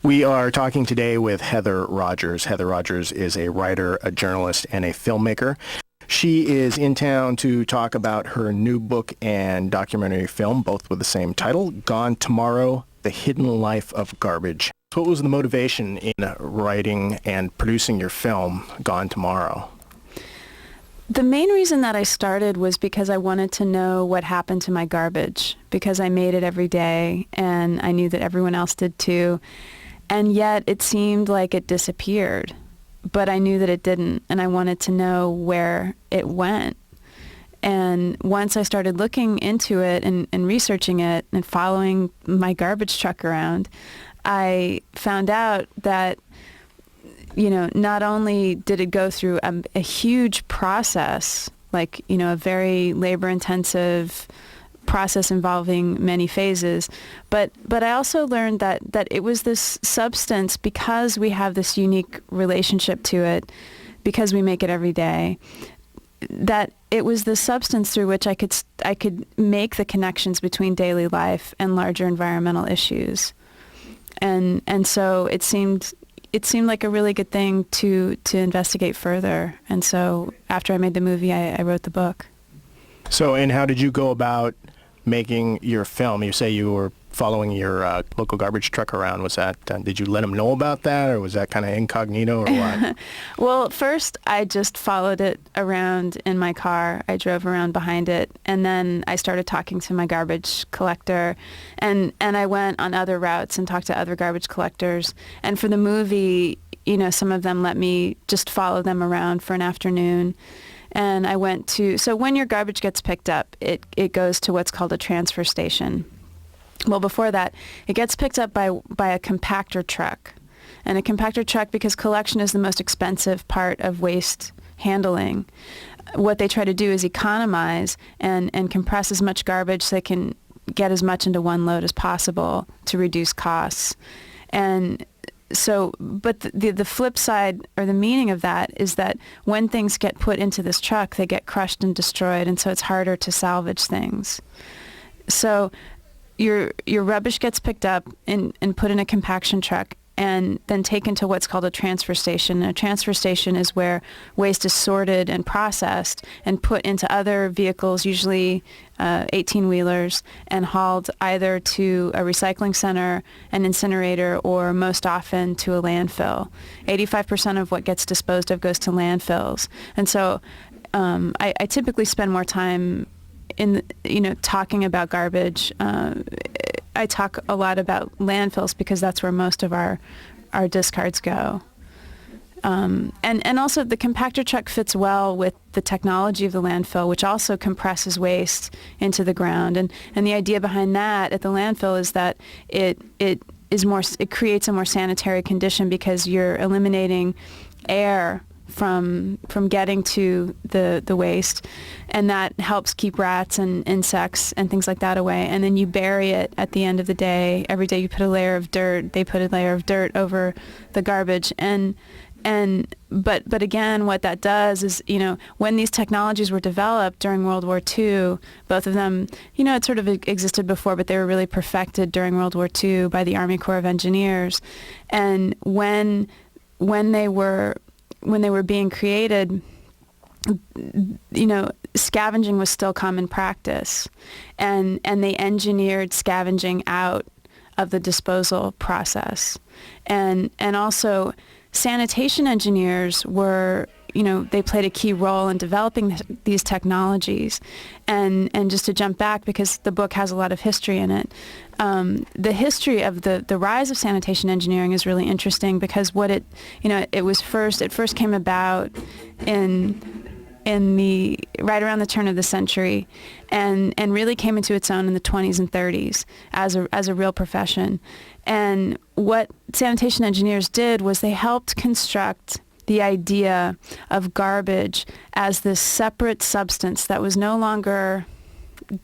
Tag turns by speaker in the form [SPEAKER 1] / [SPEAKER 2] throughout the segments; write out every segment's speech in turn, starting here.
[SPEAKER 1] We are talking today with Heather Rogers. Heather Rogers is a writer, a journalist, and a filmmaker. She is in town to talk about her new book and documentary film, both with the same title, Gone Tomorrow, The Hidden Life of Garbage. What was the motivation in writing and producing your film, Gone Tomorrow?
[SPEAKER 2] The main reason that I started was because I wanted to know what happened to my garbage, because I made it every day and I knew that everyone else did too. And yet it seemed like it disappeared, but I knew that it didn't, and I wanted to know where it went. And once I started looking into it and researching it and following my garbage truck around, I found out that, not only did it go through a huge process, like, a very labor-intensive process involving many phases, but I also learned that it was this substance, because we have this unique relationship to it, because we make it every day, that it was the substance through which I could make the connections between daily life and larger environmental issues, and so it seemed like a really good thing to investigate further. And so after I made the movie, I wrote the book.
[SPEAKER 1] So, and how did you go about making your film? You say you were following your local garbage truck around. Was that, did you let him know about that, or was that kind of incognito, or what?
[SPEAKER 2] Well, first I just followed it around in my car. I drove around behind it, and then I started talking to my garbage collector, and I went on other routes and talked to other garbage collectors. And for the movie, some of them let me just follow them around for an afternoon. And I went so when your garbage gets picked up, it goes to what's called a transfer station. Well, before that, it gets picked up by a compactor truck. And a compactor truck, because collection is the most expensive part of waste handling, what they try to do is economize and compress as much garbage so they can get as much into one load as possible to reduce costs. And so, but the flip side, or the meaning of that, is that when things get put into this truck, they get crushed and destroyed, and so it's harder to salvage things. So your rubbish gets picked up and put in a compaction truck and then taken to what's called a transfer station. And a transfer station is where waste is sorted and processed and put into other vehicles, usually 18-wheelers, and hauled either to a recycling center, an incinerator, or most often to a landfill. 85% of what gets disposed of goes to landfills. And so I typically spend more time talking about garbage. I talk a lot about landfills because that's where most of our discards go. And also the compactor truck fits well with the technology of the landfill, which also compresses waste into the ground. And the idea behind that at the landfill is that it creates a more sanitary condition, because you're eliminating air from getting to the waste, and that helps keep rats and insects and things like that away. And then you bury it at the end of the day. Every day you put a layer of dirt. They put a layer of dirt over the garbage. But again, what that does is, when these technologies were developed during World War II, both of them, it sort of existed before, but they were really perfected during World War II by the Army Corps of Engineers. And when they were being created, scavenging was still common practice, and they engineered scavenging out of the disposal process, and also sanitation engineers were, they played a key role in developing these technologies. And just to jump back, because the book has a lot of history in it, the history of the rise of sanitation engineering is really interesting, because it first came about in the right around the turn of the century, and really came into its own in the 20s and 30s as a real profession. And what sanitation engineers did was they helped construct the idea of garbage as this separate substance that was no longer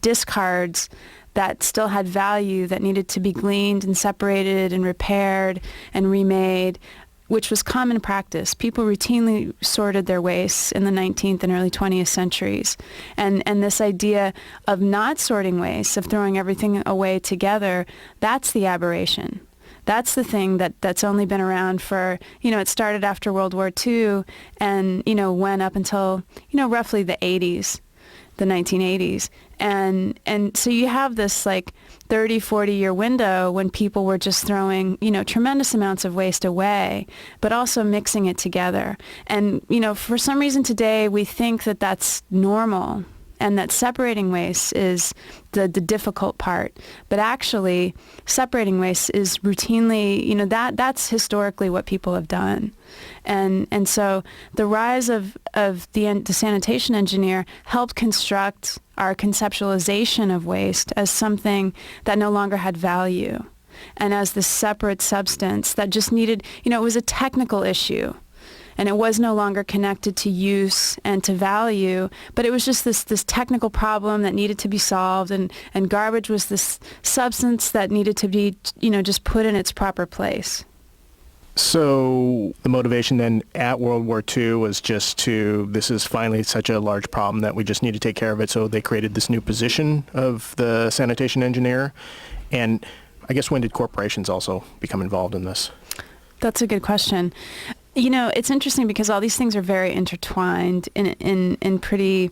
[SPEAKER 2] discards, that still had value, that needed to be gleaned and separated and repaired and remade, which was common practice. People routinely sorted their wastes in the 19th and early 20th centuries. And this idea of not sorting waste, of throwing everything away together, that's the aberration. That's the thing that's only been around for, it started after World War II and, went up until, roughly the 80s, the 1980s. And so you have this like 30, 40-year window when people were just throwing, tremendous amounts of waste away, but also mixing it together. And, for some reason today we think that that's normal and that separating waste is the difficult part. But actually, separating waste is routinely, that's historically what people have done. And so the rise of the sanitation engineer helped construct our conceptualization of waste as something that no longer had value and as this separate substance that just needed, it was a technical issue. And it was no longer connected to use and to value, but it was just this technical problem that needed to be solved, and garbage was this substance that needed to be, just put in its proper place.
[SPEAKER 1] So the motivation then at World War II was just this is finally such a large problem that we just need to take care of it, so they created this new position of the sanitation engineer. And I guess when did corporations also become involved in this?
[SPEAKER 2] That's a good question. It's interesting because all these things are very intertwined in pretty,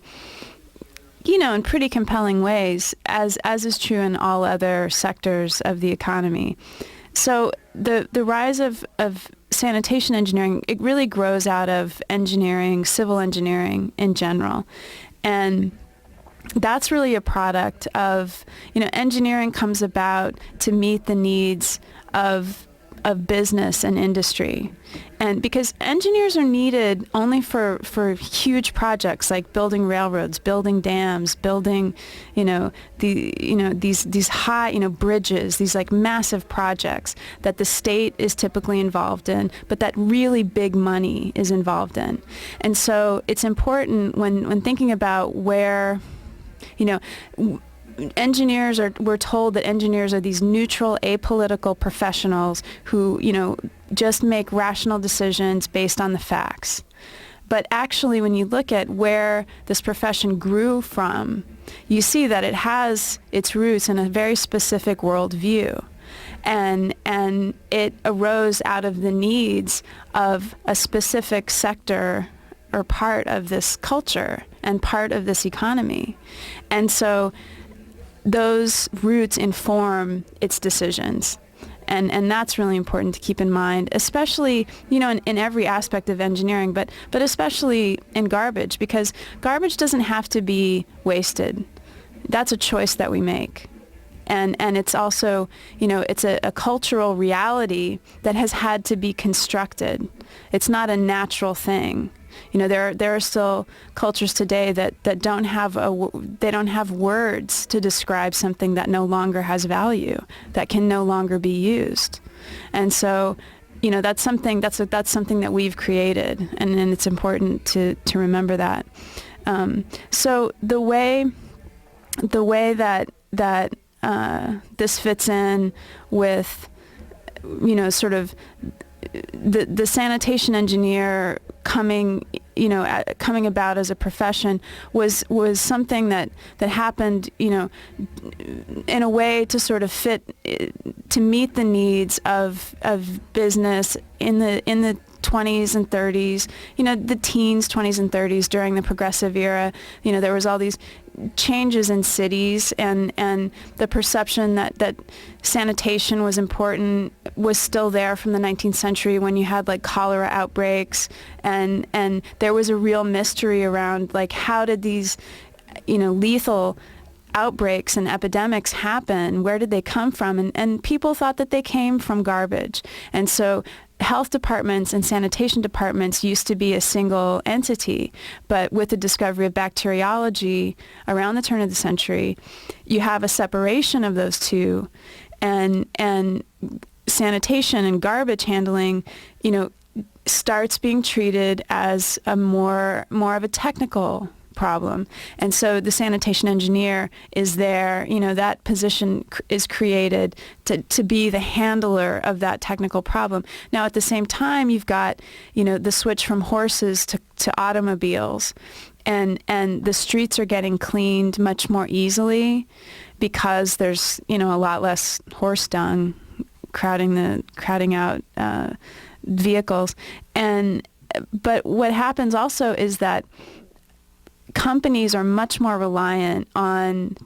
[SPEAKER 2] in pretty compelling ways, as is true in all other sectors of the economy. So the rise of sanitation engineering, it really grows out of engineering, civil engineering in general. And that's really a product of, engineering comes about to meet the needs of business and industry. And because engineers are needed only for huge projects like building railroads, building dams, building, these high, bridges, these like massive projects that the state is typically involved in, but that really big money is involved in. And so it's important when thinking about where, we're told that engineers are these neutral, apolitical professionals who, just make rational decisions based on the facts. But actually, when you look at where this profession grew from, you see that it has its roots in a very specific worldview. And it arose out of the needs of a specific sector or part of this culture and part of this economy. And so those roots inform its decisions. And that's really important to keep in mind, especially, in every aspect of engineering, but especially in garbage, because garbage doesn't have to be wasted. That's a choice that we make. And it's also, it's a cultural reality that has had to be constructed. It's not a natural thing. There are still cultures today that don't have words to describe something that no longer has value, that can no longer be used. And so, that's something that we've created, and it's important to remember that. So the way that this fits in with, sort of the sanitation engineer coming about as a profession was something that happened, in a way to sort of fit, to meet the needs of business in the 20s and 30s, the teens, 20s and 30s during the progressive era. There was all these changes in cities, and the perception that sanitation was important was still there from the 19th century when you had like cholera outbreaks, and there was a real mystery around like how did these lethal outbreaks and epidemics happen? Where did they come from? And people thought that they came from garbage. And so health departments and sanitation departments used to be a single entity, but with the discovery of bacteriology around the turn of the century, you have a separation of those two, and sanitation and garbage handling, starts being treated as a more of a technical problem. And so the sanitation engineer is there, that position is created to be the handler of that technical problem. Now, at the same time, you've got, the switch from horses to automobiles, and the streets are getting cleaned much more easily because there's, a lot less horse dung crowding out vehicles. But what happens also is that companies are much more reliant on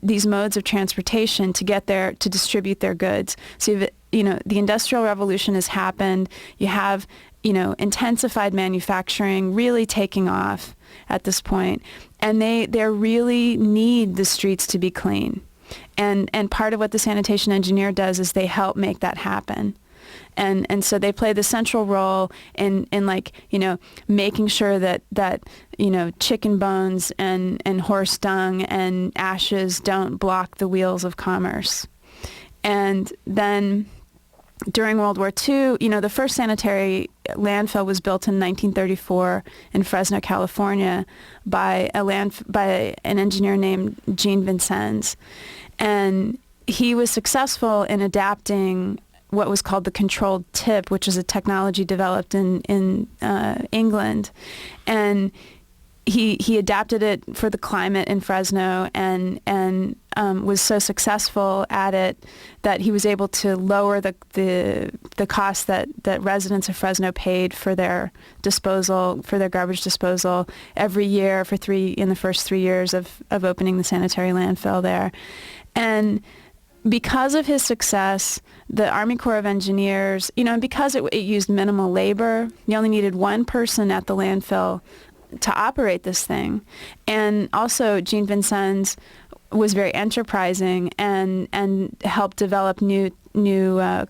[SPEAKER 2] these modes of transportation to distribute their goods. So the Industrial Revolution has happened. You have intensified manufacturing really taking off at this point, and they really need the streets to be clean. And part of what the sanitation engineer does is they help make that happen. And so they play the central role in making sure that chicken bones and horse dung and ashes don't block the wheels of commerce. And then during World War II, the first sanitary landfill was built in 1934 in Fresno, California by an engineer named Jean Vincennes. And he was successful in adapting what was called the controlled tip, which is a technology developed in England. And he adapted it for the climate in Fresno and was so successful at it that he was able to lower the cost that residents of Fresno paid for their disposal, for their garbage disposal every year in the first 3 years of opening the sanitary landfill there. And because of his success, the Army Corps of Engineers, and because it used minimal labor, you only needed one person at the landfill to operate this thing. And also Jean Vincennes was very enterprising and helped develop new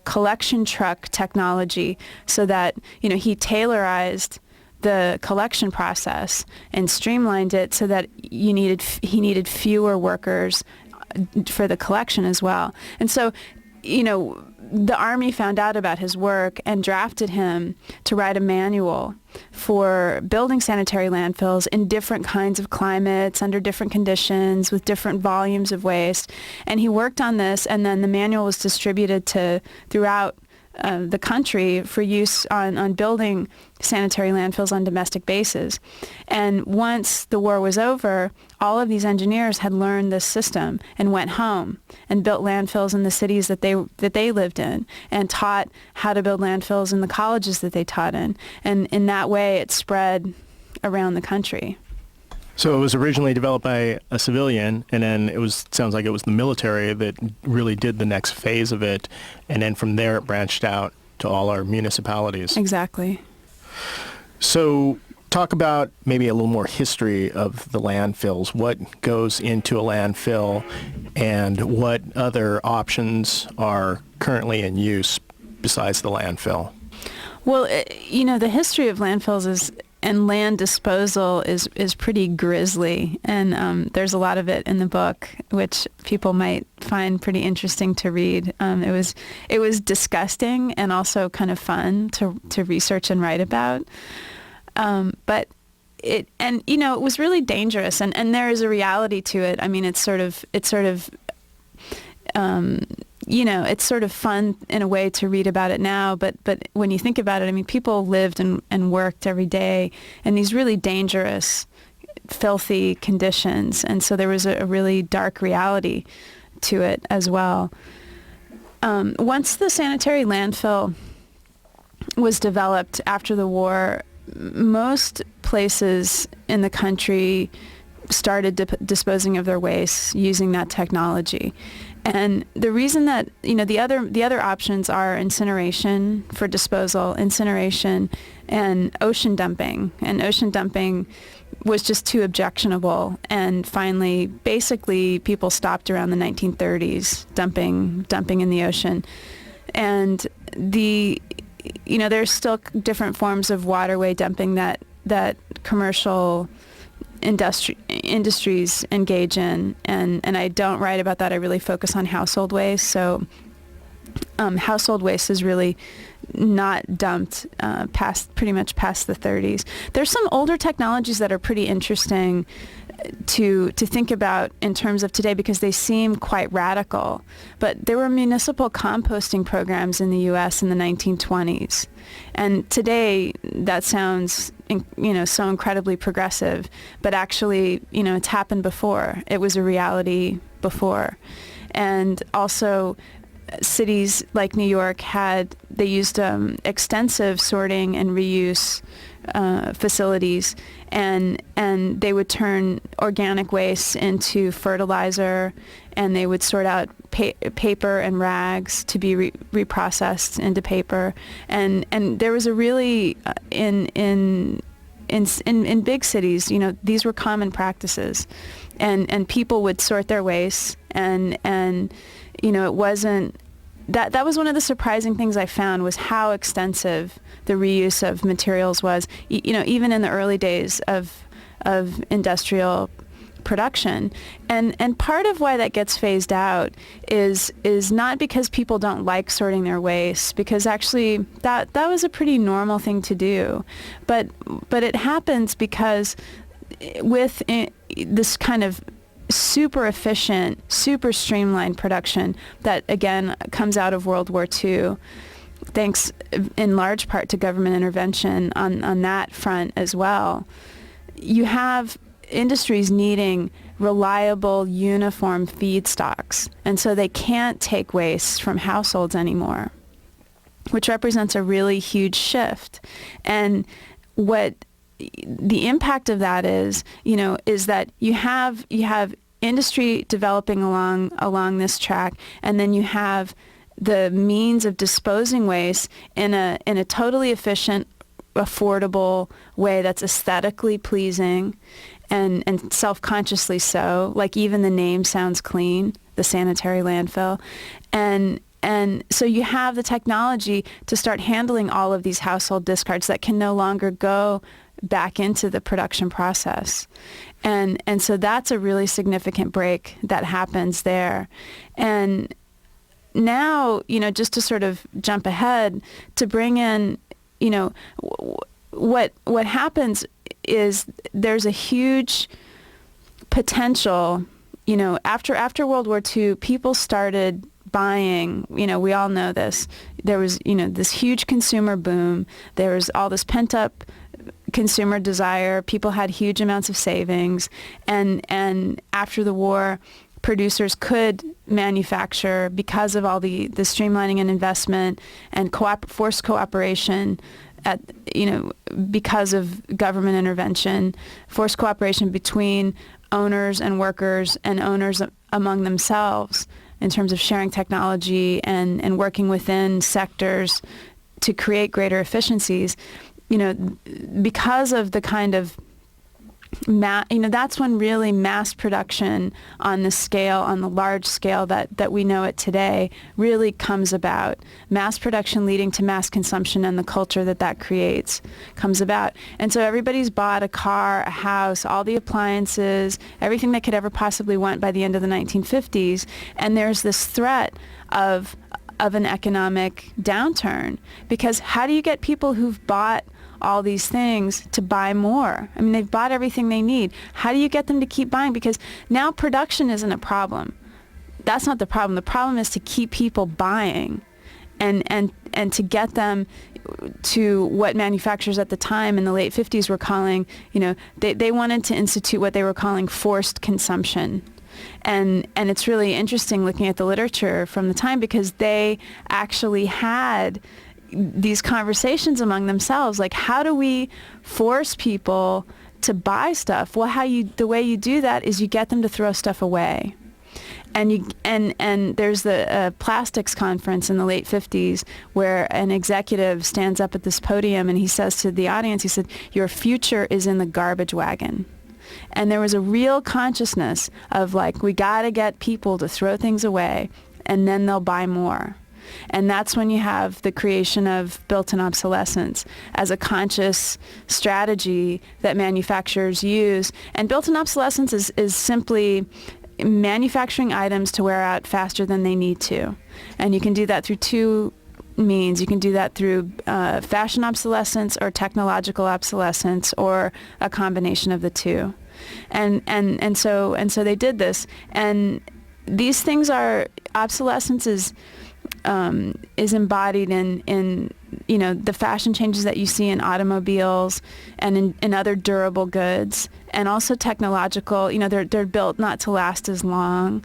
[SPEAKER 2] collection truck technology so that, he tailorized the collection process and streamlined it so that he needed fewer workers for the collection as well. And so, the Army found out about his work and drafted him to write a manual for building sanitary landfills in different kinds of climates, under different conditions, with different volumes of waste. And he worked on this, and then the manual was distributed throughout the country for use on building sanitary landfills on domestic bases. And once the war was over, all of these engineers had learned this system and went home and built landfills in the cities that they lived in, and taught how to build landfills in the colleges that they taught in. And in that way, it spread around the country.
[SPEAKER 1] So it was originally developed by a civilian, and then sounds like it was the military that really did the next phase of it, and then from there it branched out to all our municipalities.
[SPEAKER 2] Exactly.
[SPEAKER 1] So talk about maybe a little more history of the landfills. What goes into a landfill, and what other options are currently in use besides the landfill?
[SPEAKER 2] Well, the history of landfills and land disposal is pretty grisly, and there's a lot of it in the book, which people might find pretty interesting to read. It was disgusting and also kind of fun to research and write about, but it was really dangerous, and there is a reality to it. I mean, it's sort of fun in a way to read about it now, but when you think about it, I mean, people lived and worked every day in these really dangerous, filthy conditions, and so there was a really dark reality to it as well. Once the sanitary landfill was developed after the war, most places in the country started disposing of their waste using that technology. And the reason that, the other options are incineration for disposal, incineration, and ocean dumping. And ocean dumping was just too objectionable. And finally, basically, people stopped around the 1930s dumping in the ocean. And there's still different forms of waterway dumping that commercial industries engage in, and I don't write about that. I really focus on household waste. So household waste is really not dumped pretty much past the 30s. There's some older technologies that are pretty interesting to think about in terms of today because they seem quite radical. But there were municipal composting programs in the U.S. in the 1920s. And today that sounds, so incredibly progressive, but actually, it's happened before. It was a reality before. And also, cities like New York they used extensive sorting and reuse facilities, and they would turn organic waste into fertilizer, and they would sort out paper and rags to be reprocessed into paper, and there was a really in big cities, these were common practices, and people would sort their waste, and it wasn't that was one of the surprising things I found, was how extensive the reuse of materials was, even in the early days of industrial production. And part of why that gets phased out is not because people don't like sorting their waste, because actually that was a pretty normal thing to do, but it happens because with this kind of super efficient, super streamlined production that, again, comes out of World War II, thanks in large part to government intervention on that front as well. You have industries needing reliable, uniform feedstocks, and so they can't take waste from households anymore, which represents a really huge shift. And what the impact of that is that you have industry developing along this track, and then you have the means of disposing waste in a totally efficient, affordable way that's aesthetically pleasing and self-consciously so. Like, even the name sounds clean, the sanitary landfill. And so you have the technology to start handling all of these household discards that can no longer go back into the production process. And so that's a really significant break that happens there. And now, just to sort of jump ahead, to bring in, what happens is there's a huge potential, after World War II, people started buying, we all know this. There was, this huge consumer boom. There was all this pent-up consumer desire. People had huge amounts of savings, and after the war, producers could manufacture because of all the streamlining and investment and forced cooperation because of government intervention, forced cooperation between owners and workers and owners among themselves in terms of sharing technology and working within sectors to create greater efficiencies. Because of the kind of that's when really mass production on the large scale that we know it today really comes about. Mass production leading to mass consumption, and the culture that creates comes about. And so everybody's bought a car, a house, all the appliances, everything they could ever possibly want by the end of the 1950s. And there's this threat of an economic downturn, because how do you get people who've bought all these things to buy more? I mean, they've bought everything they need. How do you get them to keep buying? Because now production isn't a problem. That's not the problem. The problem is to keep people buying and to get them to what manufacturers at the time in the late 50s were calling, they wanted to institute what they were calling forced consumption. And it's really interesting looking at the literature from the time, because they actually had these conversations among themselves, like, how do we force people to buy stuff? Well, the way you do that is you get them to throw stuff away. And there's the plastics conference in the late 50s where an executive stands up at this podium and he says to the audience, he said, "Your future is in the garbage wagon." And there was a real consciousness of, like, we got to get people to throw things away and then they'll buy more. And that's when you have the creation of built-in obsolescence as a conscious strategy that manufacturers use. And built-in obsolescence is simply manufacturing items to wear out faster than they need to. And you can do that through two means. You can do that through fashion obsolescence or technological obsolescence, or a combination of the two. And so they did this. And these things obsolescence is embodied in the fashion changes that you see in automobiles and in other durable goods, and also technological. They're built not to last as long,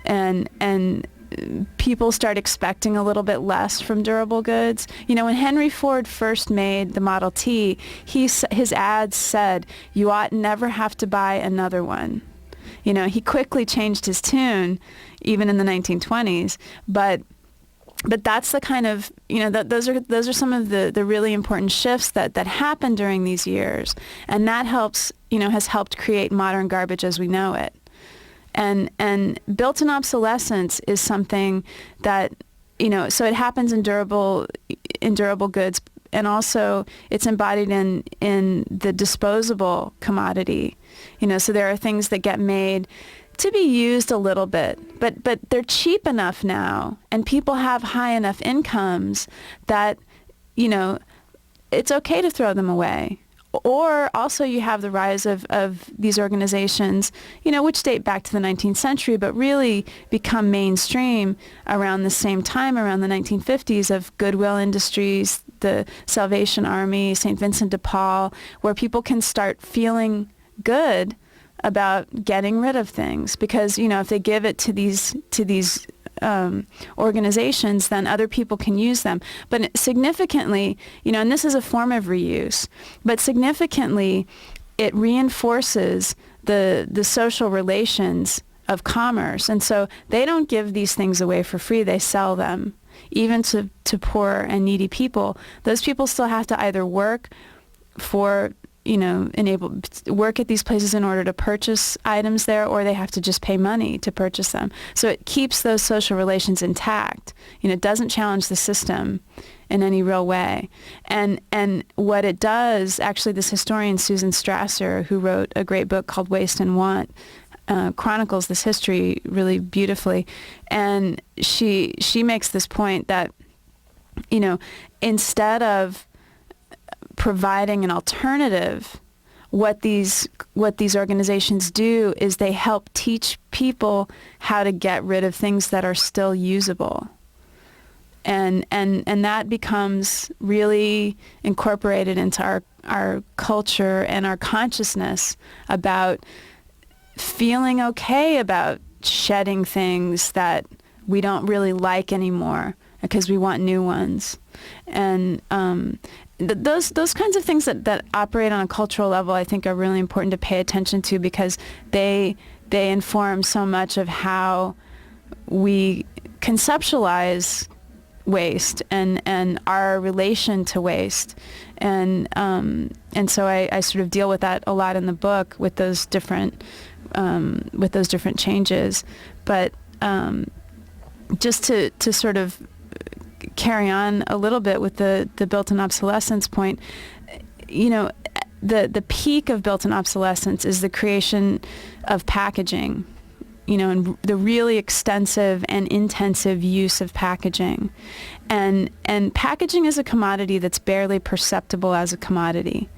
[SPEAKER 2] and people start expecting a little bit less from durable goods. You know, when Henry Ford first made the Model T, his ads said, "You ought never have to buy another one." You know, he quickly changed his tune, even in the 1920s, but that's the kind of, you know, those are some of the really important shifts that happened during these years, and that helps, you know, has helped create modern garbage as we know it. And built-in obsolescence is something that, you know, so it happens in durable goods, and also it's embodied in the disposable commodity. You know, so there are things that get made to be used a little bit, but they're cheap enough now, and people have high enough incomes that, you know, it's okay to throw them away. Or also you have the rise of these organizations, you know, which date back to the 19th century, but really become mainstream around the same time, around the 1950s, of Goodwill Industries, the Salvation Army, St. Vincent de Paul, where people can start feeling good about getting rid of things, because, you know, if they give it to these organizations, then other people can use them. But significantly, you know, and this is a form of reuse, but significantly, it reinforces the social relations of commerce. And so they don't give these things away for free; they sell them, even to poor and needy people. Those people still have to either work for, you know, work at these places in order to purchase items there, or they have to just pay money to purchase them. So it keeps those social relations intact. You know, it doesn't challenge the system in any real way. And what it does, actually, this historian Susan Strasser, who wrote a great book called Waste and Want, chronicles this history really beautifully. And she makes this point that, you know, instead of providing an alternative, what these organizations do is they help teach people how to get rid of things that are still usable, and that becomes really incorporated into our culture and our consciousness about feeling okay about shedding things that we don't really like anymore because we want new ones. And those kinds of things that operate on a cultural level, I think, are really important to pay attention to, because they inform so much of how we conceptualize waste and our relation to waste. And so I sort of deal with that a lot in the book, with those different changes. But just to sort of carry on a little bit with the built-in obsolescence point, you know, the peak of built-in obsolescence is the creation of packaging, you know, and the really extensive and intensive use of packaging. And packaging is a commodity that's barely perceptible as a commodity.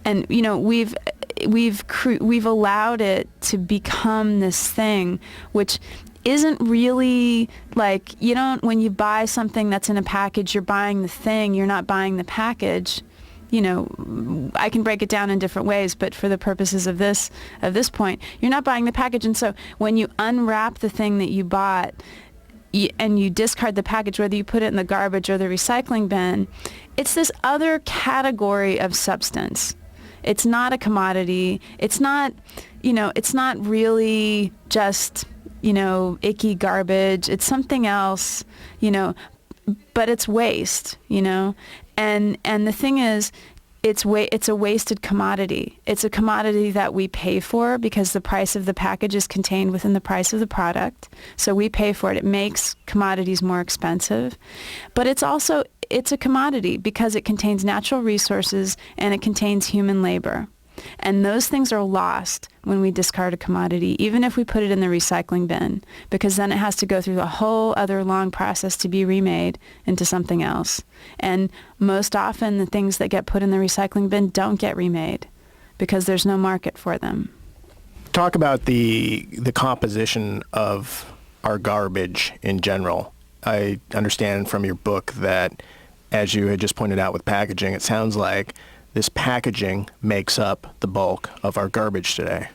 [SPEAKER 2] And, you know, we've allowed it to become this thing which isn't really like, you don't, when you buy something that's in a package, you're buying the thing, you're not buying the package. You know, I can break it down in different ways, but for the purposes of this point, you're not buying the package. And so when you unwrap the thing that you bought and you discard the package, whether you put it in the garbage or the recycling bin, it's this other category of substance. It's not a commodity. It's not, you know, it's not really just, you know, icky garbage. It's something else, you know, but it's waste, you know. And the thing is, it's a wasted commodity. It's a commodity that we pay for because the price of the package is contained within the price of the product. So we pay for it. It makes commodities more expensive. But it's a commodity because it contains natural resources and it contains human labor. And those things are lost when we discard a commodity, even if we put it in the recycling bin, because then it has to go through a whole other long process to be remade into something else. And most often the things that get put in the recycling bin don't get remade because there's no market for them.
[SPEAKER 1] Talk about the composition of our garbage in general. I understand from your book that, as you had just pointed out with packaging, it sounds like this packaging makes up the bulk of our garbage today.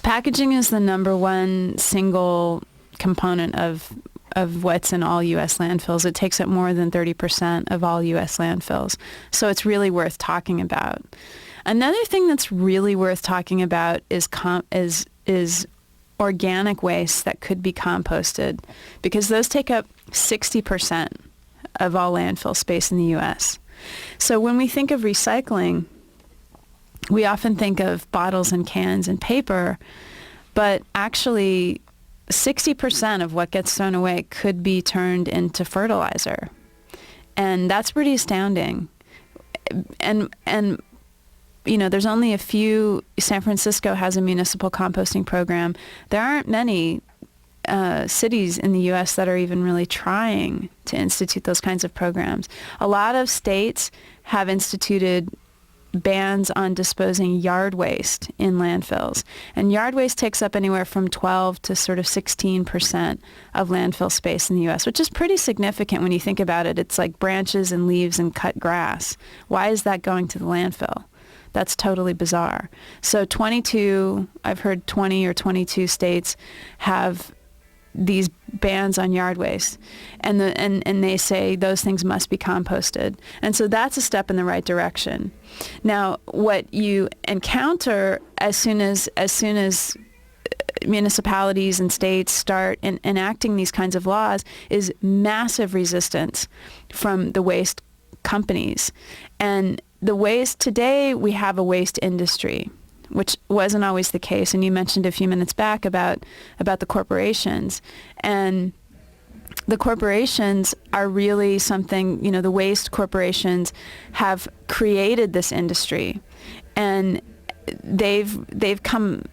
[SPEAKER 2] Packaging is the number one single component of of what's in all U.S. landfills. It takes up more than 30% of all U.S. landfills. So it's really worth talking about. Another thing that's really worth talking about is organic waste that could be composted, because those take up 60% of all landfill space in the U.S. So when we think of recycling, we often think of bottles and cans and paper, but actually 60% of what gets thrown away could be turned into fertilizer. And that's pretty astounding. And you know, there's only a few. San Francisco has a municipal composting program. There aren't many cities in the U.S. that are even really trying to institute those kinds of programs. A lot of states have instituted bans on disposing yard waste in landfills. And yard waste takes up anywhere from 12 to sort of 16% of landfill space in the U.S., which is pretty significant when you think about it. It's like branches and leaves and cut grass. Why is that going to the landfill? That's totally bizarre. So I've heard 20 or 22 states have these bans on yard waste, and they say those things must be composted. And so that's a step in the right direction. Now, what you encounter as soon as municipalities and states start enacting these kinds of laws is massive resistance from the waste companies. And the waste, today we have a waste industry, which wasn't always the case. And you mentioned a few minutes back about the corporations. And the corporations are really something, you know, the waste corporations have created this industry. And they've come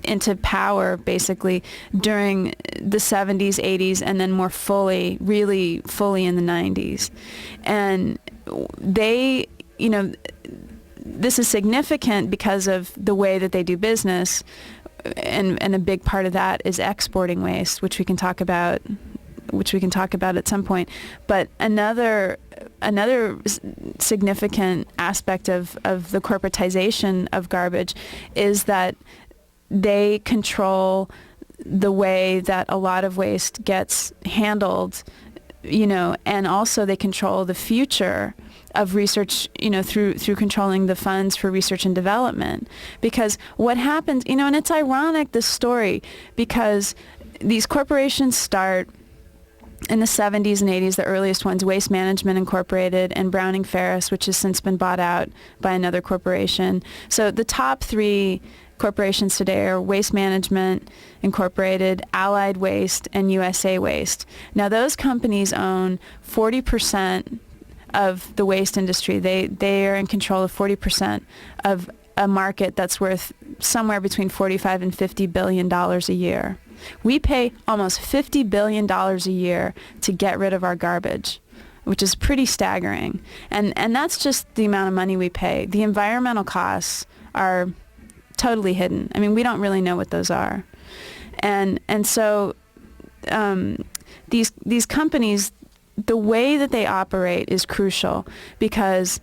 [SPEAKER 2] into power basically during the 70s, 80s, and then more fully, really fully in the 90s. And they, you know, this is significant because of the way that they do business, and a big part of that is exporting waste, which we can talk about at some point. But another significant aspect of the corporatization of garbage is that they control the way that a lot of waste gets handled, you know, and also they control the future of research, you know, through controlling the funds for research and development. Because what happens, you know, and it's ironic, this story, because these corporations start in the 70s and 80s, the earliest ones, Waste Management Incorporated and Browning Ferris, which has since been bought out by another corporation. So the top three corporations today are Waste Management Incorporated, Allied Waste, and USA Waste. Now those companies own 40% of the waste industry. They are in control of 40% of a market that's worth somewhere between $45 and $50 billion a year. We pay almost $50 billion a year to get rid of our garbage, which is pretty staggering. And that's just the amount of money we pay. The environmental costs are totally hidden. I mean, we don't really know what those are. And so these companies, the way that they operate is crucial, because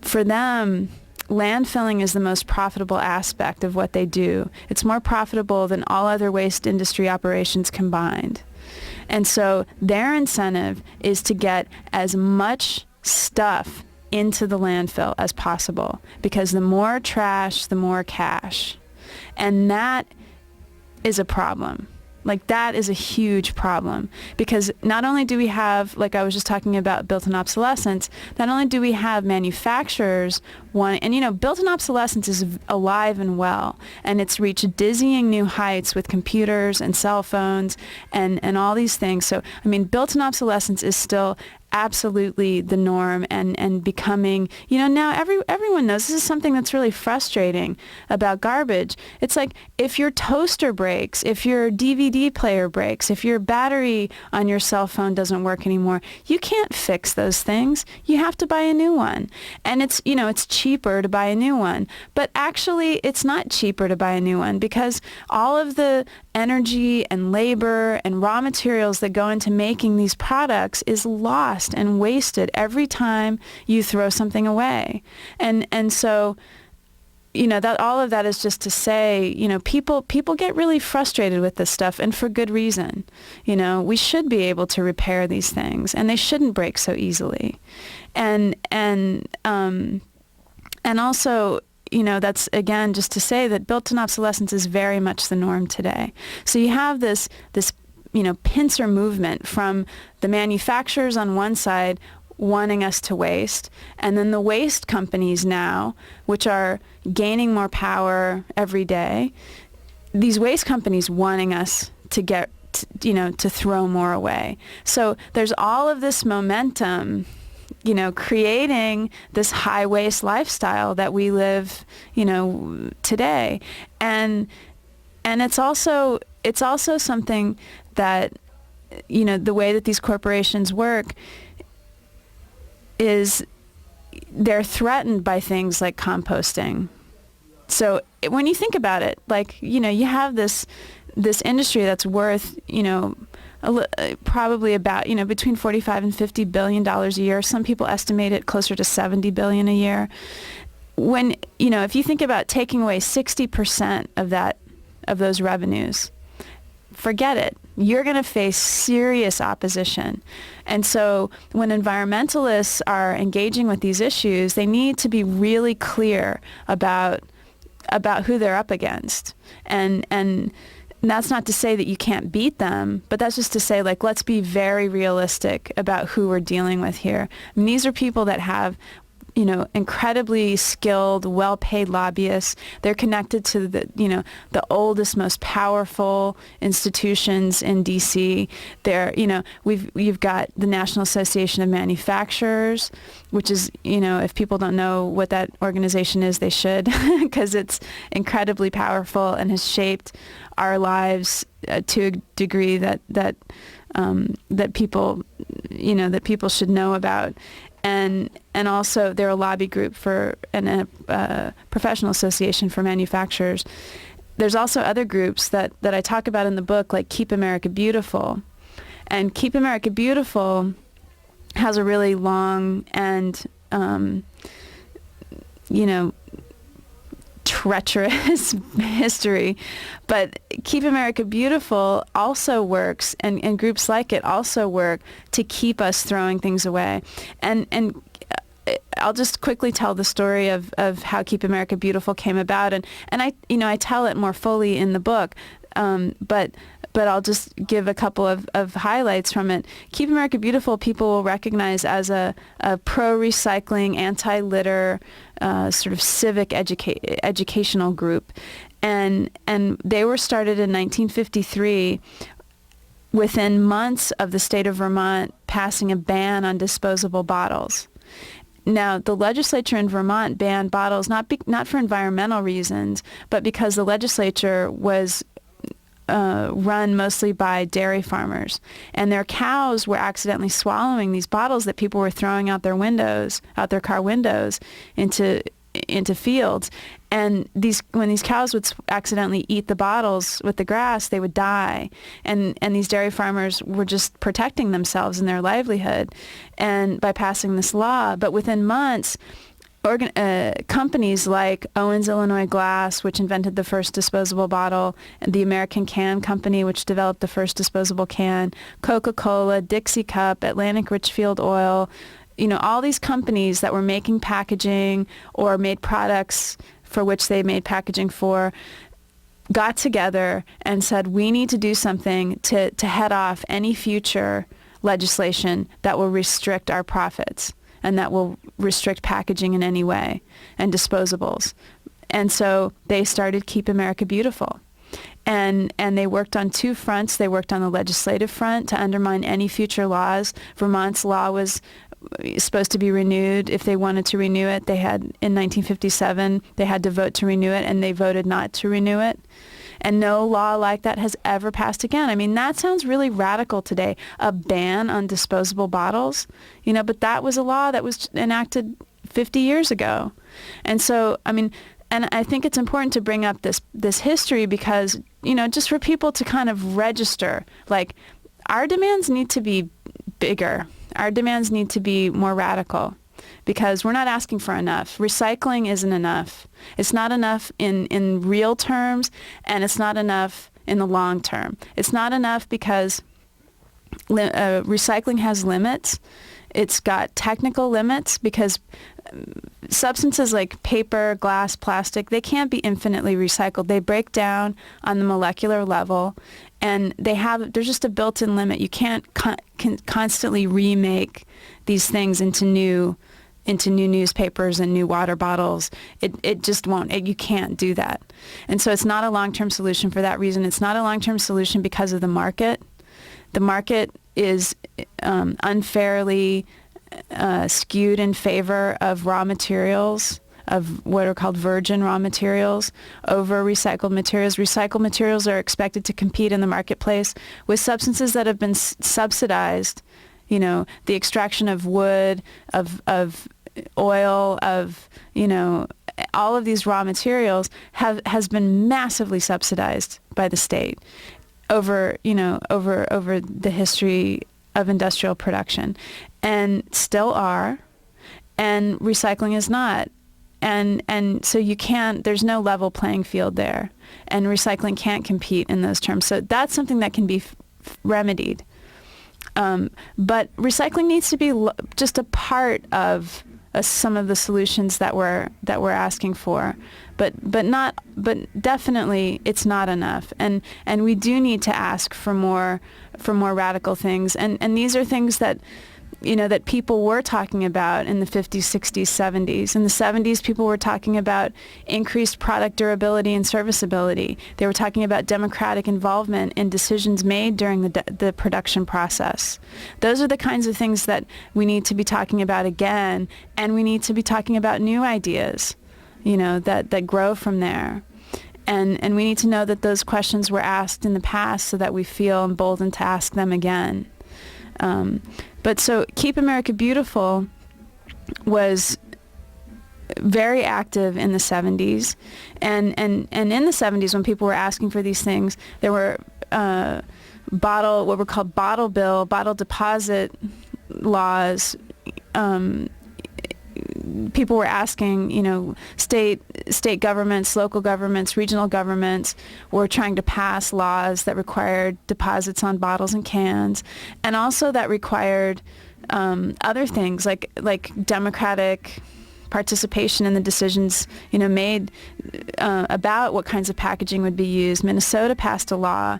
[SPEAKER 2] for them, landfilling is the most profitable aspect of what they do. It's more profitable than all other waste industry operations combined. And so their incentive is to get as much stuff into the landfill as possible, because the more trash, the more cash. And that is a problem. Like, that is a huge problem, because not only do we have, like I was just talking about, built-in obsolescence, not only do we have manufacturers and you know, built-in obsolescence is alive and well, and it's reached dizzying new heights with computers and cell phones and all these things. So, I mean, built-in obsolescence is still absolutely the norm and becoming, you know, now everyone knows. This is something that's really frustrating about garbage. It's like, if your toaster breaks, if your DVD player breaks, if your battery on your cell phone doesn't work anymore, you can't fix those things. You have to buy a new one. And it's, you know, it's cheaper to buy a new one. But actually, it's not cheaper to buy a new one, because all of the energy and labor and raw materials that go into making these products is lost and wasted every time you throw something away. And so that all of that is just to say, people get really frustrated with this stuff, and for good reason. We should be able to repair these things, and they shouldn't break so easily. And also, that's again just to say that built-in obsolescence is very much the norm today. So you have this pincer movement from the manufacturers on one side wanting us to waste, and then the waste companies now, which are gaining more power every day, these waste companies wanting us to get, to throw more away. So there's all of this momentum, creating this high waste lifestyle that we live, today. And it's also something that, the way that these corporations work is they're threatened by things like composting. So when you think about it, like, you have this industry that's worth, probably about, between $45 and $50 billion a year. Some people estimate it closer to $70 billion a year. When, if you think about taking away 60% of those revenues, forget it. You're going to face serious opposition. And so when environmentalists are engaging with these issues, they need to be really clear about who they're up against. And that's not to say that you can't beat them, but that's just to say, like, let's be very realistic about who we're dealing with here. I mean, these are people that have, incredibly skilled, well-paid lobbyists. They're connected to the oldest, most powerful institutions in D.C. You've got the National Association of Manufacturers, which is, if people don't know what that organization is, they should, because it's incredibly powerful and has shaped our lives to a degree that people, that people should know about. And also they're a lobby group for a professional association for manufacturers. There's also other groups that I talk about in the book, like Keep America Beautiful. And Keep America Beautiful has a really long and, treacherous history. But Keep America Beautiful also works, and groups like it also work to keep us throwing things away. And I'll just quickly tell the story of how Keep America Beautiful came about. And I tell it more fully in the book. But I'll just give a couple of highlights from it. Keep America Beautiful, people will recognize as a pro-recycling, anti-litter, sort of civic educational group. And they were started in 1953 within months of the state of Vermont passing a ban on disposable bottles. Now, the legislature in Vermont banned bottles not for environmental reasons, but because the legislature was run mostly by dairy farmers, and their cows were accidentally swallowing these bottles that people were throwing out their car windows into fields. And when these cows would accidentally eat the bottles with the grass, they would die. And these dairy farmers were just protecting themselves and their livelihood, and by passing this law. But within months, companies like Owens Illinois Glass, which invented the first disposable bottle, and the American Can Company, which developed the first disposable can, Coca-Cola, Dixie Cup, Atlantic Richfield Oil, all these companies that were making packaging or made products for which they made packaging for, got together and said, we need to do something to head off any future legislation that will restrict our profits and that will restrict packaging in any way and disposables. And so they started Keep America Beautiful. And they worked on two fronts. They worked on the legislative front to undermine any future laws. Vermont's law was supposed to be renewed. If they wanted to renew it, they had, in 1957, they had to vote to renew it, and they voted not to renew it. And no law like that has ever passed again. I mean, that sounds really radical today, a ban on disposable bottles, but that was a law that was enacted 50 years ago. And so, I mean, and I think it's important to bring up this history because, just for people to kind of register, like, our demands need to be bigger. Our demands need to be more radical. because we're not asking for enough. Recycling isn't enough. It's not enough in real terms, and it's not enough in the long term. It's not enough because recycling has limits. It's got technical limits because substances like paper, glass, plastic, they can't be infinitely recycled. They break down on the molecular level, and there's just a built-in limit. You can't constantly remake these things into new newspapers and new water bottles. It just won't. You can't do that. And so it's not a long-term solution for that reason. It's not a long-term solution because of the market. The market is unfairly skewed in favor of raw materials, of what are called virgin raw materials, over recycled materials. Recycled materials are expected to compete in the marketplace with substances that have been subsidized. You know, the extraction of wood, of oil, of, you know, all of these raw materials has been massively subsidized by the state over the history of industrial production, and still are, and recycling is not. And so there's no level playing field there, and recycling can't compete in those terms. So that's something that can be remedied. But recycling needs to be just a part of some of the solutions that we're asking for, but definitely it's not enough, and we do need to ask for more radical things, and these are things that, you know, that people were talking about in the 50s, 60s, 70s. In the 70s, people were talking about increased product durability and serviceability. They were talking about democratic involvement in decisions made during the production process. Those are the kinds of things that we need to be talking about again, and we need to be talking about new ideas, you know, that grow from there. And we need to know that those questions were asked in the past so that we feel emboldened to ask them again. But so Keep America Beautiful was very active in the 70s. And in the 70s, when people were asking for these things, there were what were called bottle deposit laws. People were asking, you know, state governments, local governments, regional governments were trying to pass laws that required deposits on bottles and cans, and also that required other things like democratic participation in the decisions, you know, made about what kinds of packaging would be used. Minnesota passed a law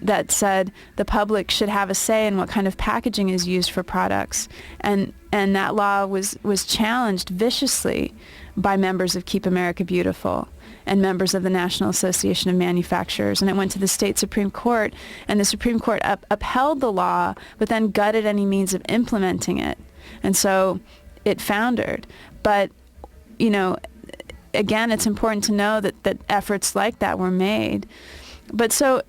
[SPEAKER 2] that said the public should have a say in what kind of packaging is used for products, and that law was challenged viciously by members of Keep America Beautiful and members of the National Association of Manufacturers, and it went to the state Supreme Court, and the Supreme Court upheld the law, but then gutted any means of implementing it, and so it foundered. But, you know, again, it's important to know that efforts like that were made. But so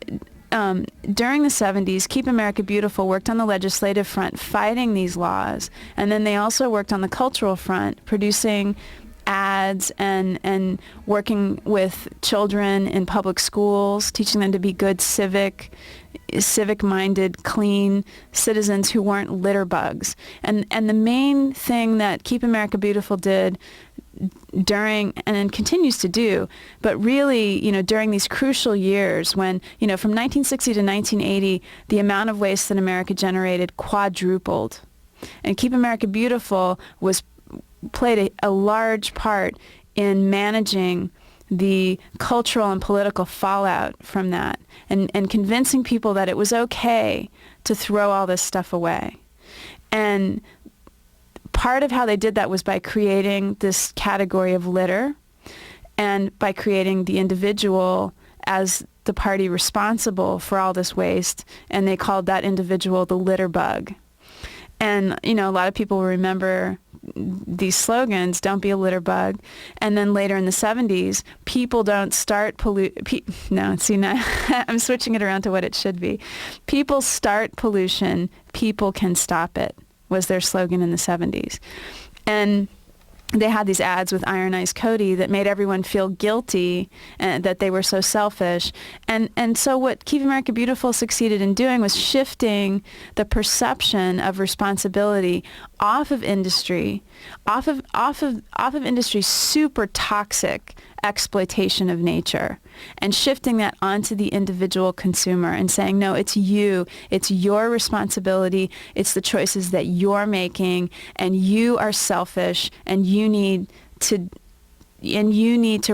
[SPEAKER 2] during the 70s, Keep America Beautiful worked on the legislative front fighting these laws, and then they also worked on the cultural front, producing ads and working with children in public schools, teaching them to be good civic-minded, clean citizens who weren't litter bugs. And the main thing that Keep America Beautiful did during, and then continues to do, but really, you know, during these crucial years when, you know, from 1960 to 1980, the amount of waste that America generated quadrupled. And Keep America Beautiful played a large part in managing the cultural and political fallout from that, and convincing people that it was okay to throw all this stuff away. And part of how they did that was by creating this category of litter, and by creating the individual as the party responsible for all this waste, and they called that individual the litter bug. And, you know, a lot of people will remember these slogans, don't be a litter bug. And then later in the 70s, people don't start I'm switching it around to what it should be. People start pollution, people can stop it, was their slogan in the 70s. And they had these ads with Iron Ice Cody that made everyone feel guilty and that they were so selfish. And so what Keep America Beautiful succeeded in doing was shifting the perception of responsibility off of industry off of industry's super toxic exploitation of nature, and shifting that onto the individual consumer and saying, no, it's you, it's your responsibility, it's the choices that you're making, and you are selfish, and you need to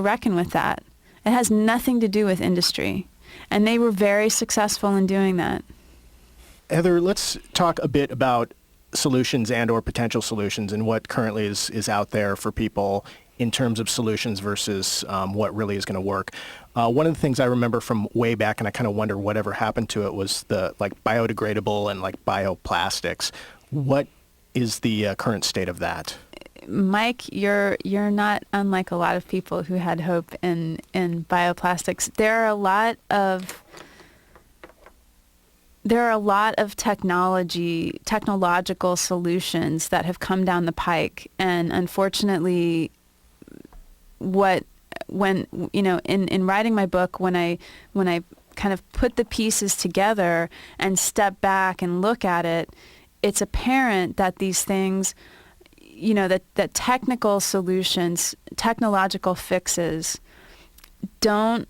[SPEAKER 2] reckon with that. It has nothing to do with industry. And they were very successful in doing that.
[SPEAKER 1] Heather, let's talk a bit about solutions and or potential solutions and what currently is out there for people in terms of solutions versus what really is going to work. One of the things I remember from way back, and I kind of wonder whatever happened to it, was the biodegradable and bioplastics. What is the current state of that?
[SPEAKER 2] Mike, you're not unlike a lot of people who had hope in bioplastics. There are a lot of technological solutions that have come down the pike, and unfortunately, in writing my book, when I kind of put the pieces together and step back and look at it, it's apparent that these things, that technical solutions, technological fixes, don't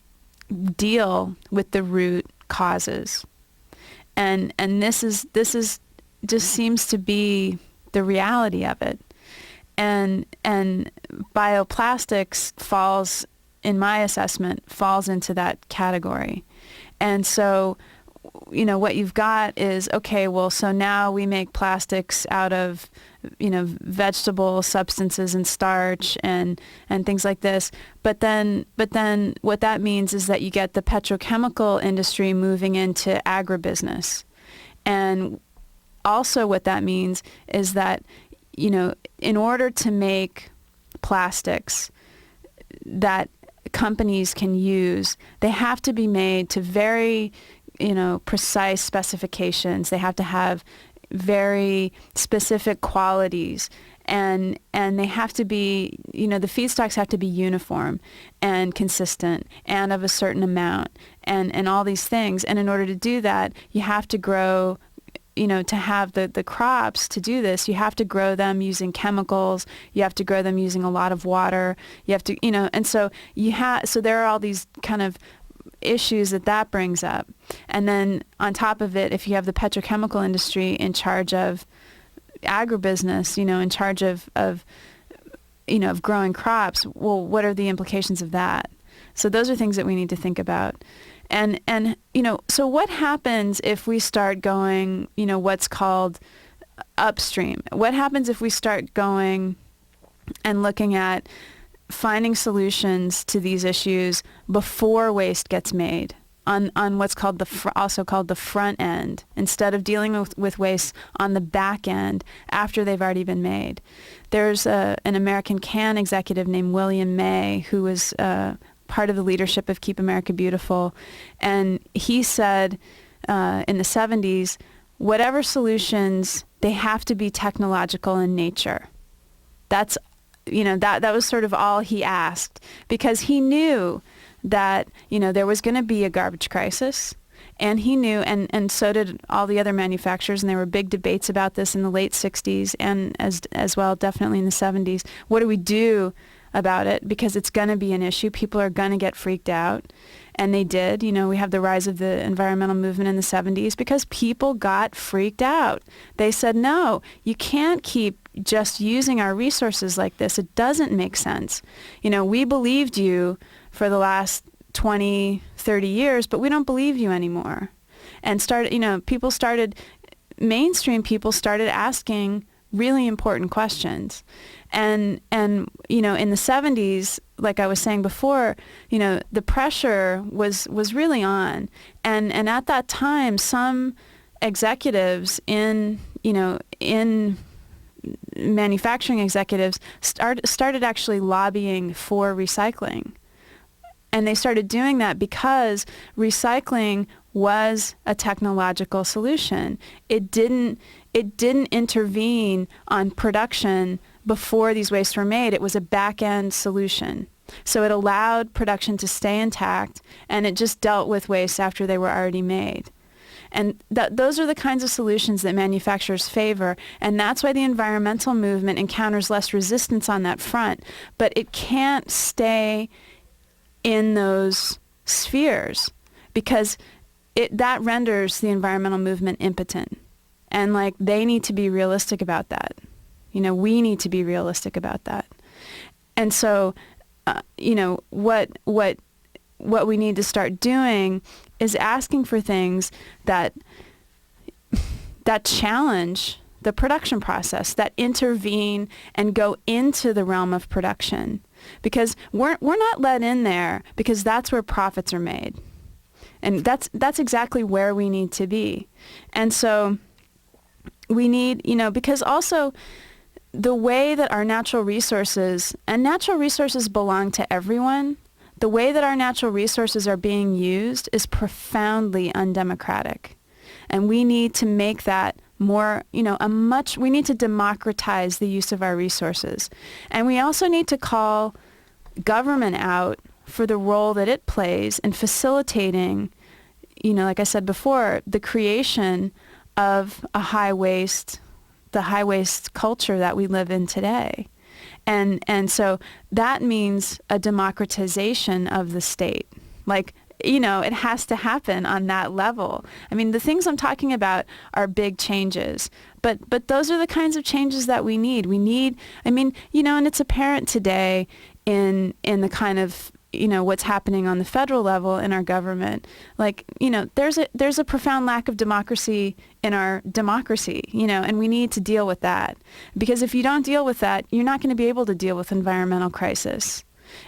[SPEAKER 2] deal with the root causes. And this is just seems to be the reality of it. And bioplastics falls, in my assessment, falls into that category. And so, what you've got is, okay, well, so now we make plastics out of, vegetable substances and starch and things like this. But then what that means is that you get the petrochemical industry moving into agribusiness. And also what that means is that, in order to make plastics that companies can use, they have to be made to very, precise specifications. They have to have very specific qualities, and they have to be, the feedstocks have to be uniform and consistent and of a certain amount and all these things. And in order to do that, you have to grow, to have the crops to do this, you have to grow them using chemicals, you have to grow them using a lot of water, you have to, and so so there are all these kind of issues that brings up. And then on top of it, if you have the petrochemical industry in charge of agribusiness, in charge of growing crops, well, what are the implications of that? So those are things that we need to think about. And so what happens if we start going, what's called upstream? What happens if we start going and looking at finding solutions to these issues before waste gets made on what's called also called the front end, instead of dealing with waste on the back end after they've already been made? There's an American can executive named William May who was part of the leadership of Keep America Beautiful, and he said in the 70s, whatever solutions, they have to be technological in nature. That's that was sort of all he asked, because he knew that, there was going to be a garbage crisis, and he knew, and so did all the other manufacturers, and there were big debates about this in the late 60s and as well definitely in the 70s. What do we do about it? Because it's going to be an issue. People are going to get freaked out. And they did. We have the rise of the environmental movement in the 70s because people got freaked out. They said, no, you can't keep just using our resources like this. It doesn't make sense. We believed you for the last 20, 30 years, but we don't believe you anymore. And mainstream people started asking really important questions. And in the 70s, like I was saying before, the pressure was really on. And at that time, some executives in manufacturing executives started actually lobbying for recycling. And they started doing that because recycling was a technological solution. It didn't intervene on production before these wastes were made. It was a back-end solution. So it allowed production to stay intact, and it just dealt with waste after they were already made. And those are the kinds of solutions that manufacturers favor. And that's why the environmental movement encounters less resistance on that front. But it can't stay in those spheres because that renders the environmental movement impotent. And like, they need to be realistic about that. You know, we need to be realistic about that. And so, you know, what we need to start doing is asking for things that challenge the production process, that intervene and go into the realm of production. Because we're not let in there because that's where profits are made. And that's exactly where we need to be. And so we need, you know, because also the way that our natural resources, and natural resources belong to everyone, the way that our natural resources are being used is profoundly undemocratic. And we need to make that more, you know, we need to democratize the use of our resources. And we also need to call government out for the role that it plays in facilitating, you know, like I said before, the creation of the high waste culture that we live in today. And so that means a democratization of the state. Like, you know, it has to happen on that level. I mean, the things I'm talking about are big changes, but those are the kinds of changes that we need. I mean, you know, and it's apparent today in the kind of, you know, what's happening on the federal level in our government. Like, you know, there's a profound lack of democracy in our democracy, you know, and we need to deal with that. Because if you don't deal with that, you're not going to be able to deal with environmental crisis.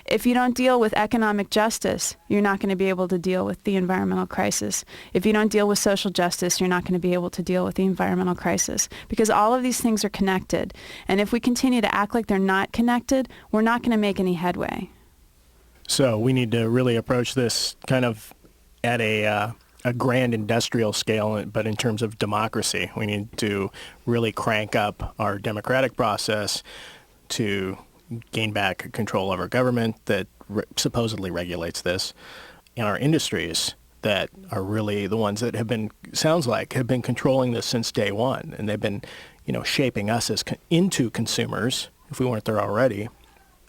[SPEAKER 2] If you don't deal with economic justice, you're not going to be able to deal with the environmental crisis. If you don't deal with social justice, you're not going to be able to deal with the environmental crisis, because all of these things are connected. And if we continue to act like they're not connected, we're not going to make any headway.
[SPEAKER 1] So we need to really approach this kind of at a grand industrial scale, but in terms of democracy. We need to really crank up our democratic process to gain back control of our government that supposedly regulates this, and our industries that are really the ones that have been controlling this since day one, and they've been, you know, shaping us into consumers if we weren't there already.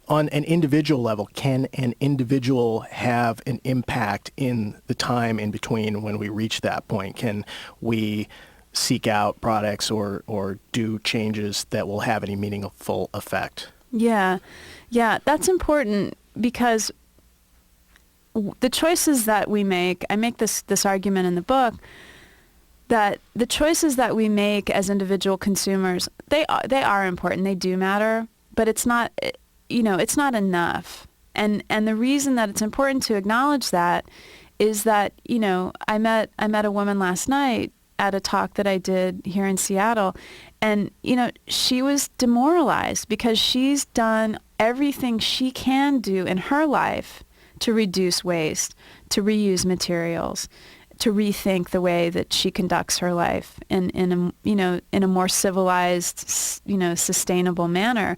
[SPEAKER 1] On an individual level, can an individual have an impact in the time in between when we reach that point? Can we seek out products or do changes that will have any meaningful effect? Yeah,
[SPEAKER 2] that's important, because the choices that we make, I make this argument in the book, that the choices that we make as individual consumers, they are important, they do matter, but it's not, you know, it's not enough. And the reason that it's important to acknowledge that is that, you know, I met a woman last night at a talk that I did here in Seattle, and, you know, she was demoralized because she's done everything she can do in her life to reduce waste, to reuse materials, to rethink the way that she conducts her life in a more civilized, you know, sustainable manner.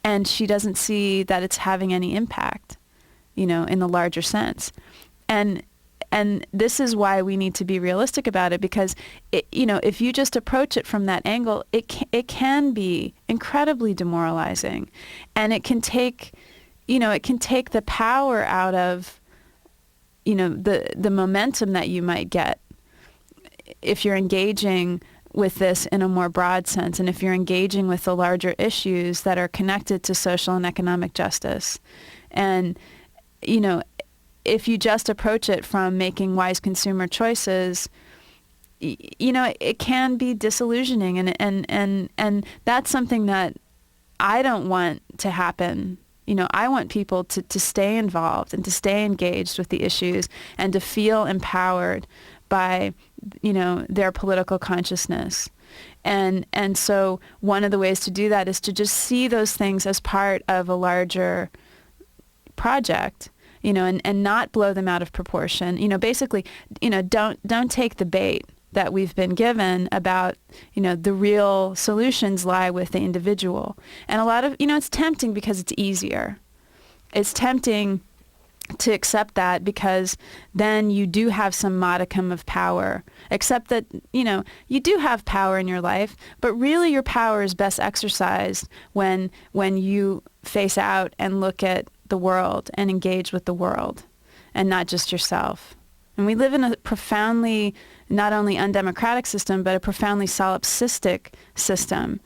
[SPEAKER 2] And she doesn't see that it's having any impact, you know, in the larger sense. And this is why we need to be realistic about it, because, you know, if you just approach it from that angle, it can be incredibly demoralizing, and it can take the power out of, you know, the momentum that you might get if you're engaging with this in a more broad sense, and if you're engaging with the larger issues that are connected to social and economic justice. And, you know, if you just approach it from making wise consumer choices, you know, it can be disillusioning, and that's something that I don't want to happen. You know, I want people to stay involved and to stay engaged with the issues and to feel empowered by, you know, their political consciousness. And so one of the ways to do that is to just see those things as part of a larger project, you know, and not blow them out of proportion. You know, basically, you know, don't take the bait that we've been given about, you know, the real solutions lie with the individual. And a lot of, you know, it's tempting because it's easier. It's tempting to accept that, because then you do have some modicum of power. Accept that, you do have power in your life, but really your power is best exercised when you face out and look at the world and engage with the world and not just yourself. And we live in a profoundly, not only undemocratic system, but a profoundly solipsistic system.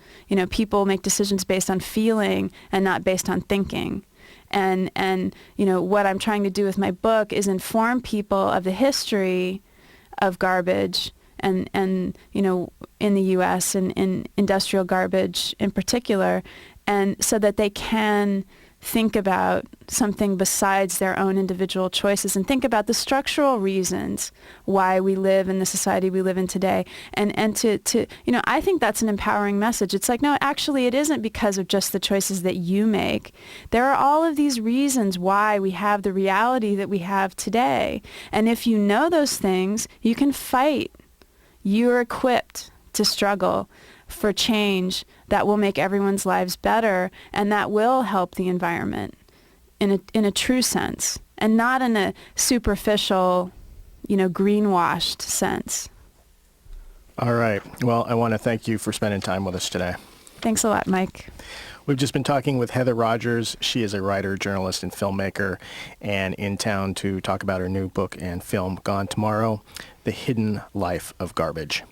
[SPEAKER 2] People make decisions based on feeling and not based on thinking. And what I'm trying to do with my book is inform people of the history of garbage and in the U.S. and in industrial garbage in particular, and so that they can think about something besides their own individual choices and think about the structural reasons why we live in the society we live in today. And to I think that's an empowering message. It's like, no, actually it isn't because of just the choices that you make. There are all of these reasons why we have the reality that we have today. And if you know those things, you can fight. You're equipped to struggle for change that will make everyone's lives better and that will help the environment in a true sense, and not in a superficial, greenwashed sense.
[SPEAKER 1] All right. Well, I want to thank you for spending time with us today.
[SPEAKER 2] Thanks a lot, Mike.
[SPEAKER 1] We've just been talking with Heather Rogers. She is a writer, journalist, and filmmaker, and in town to talk about her new book and film, Gone Tomorrow, The Hidden Life of Garbage.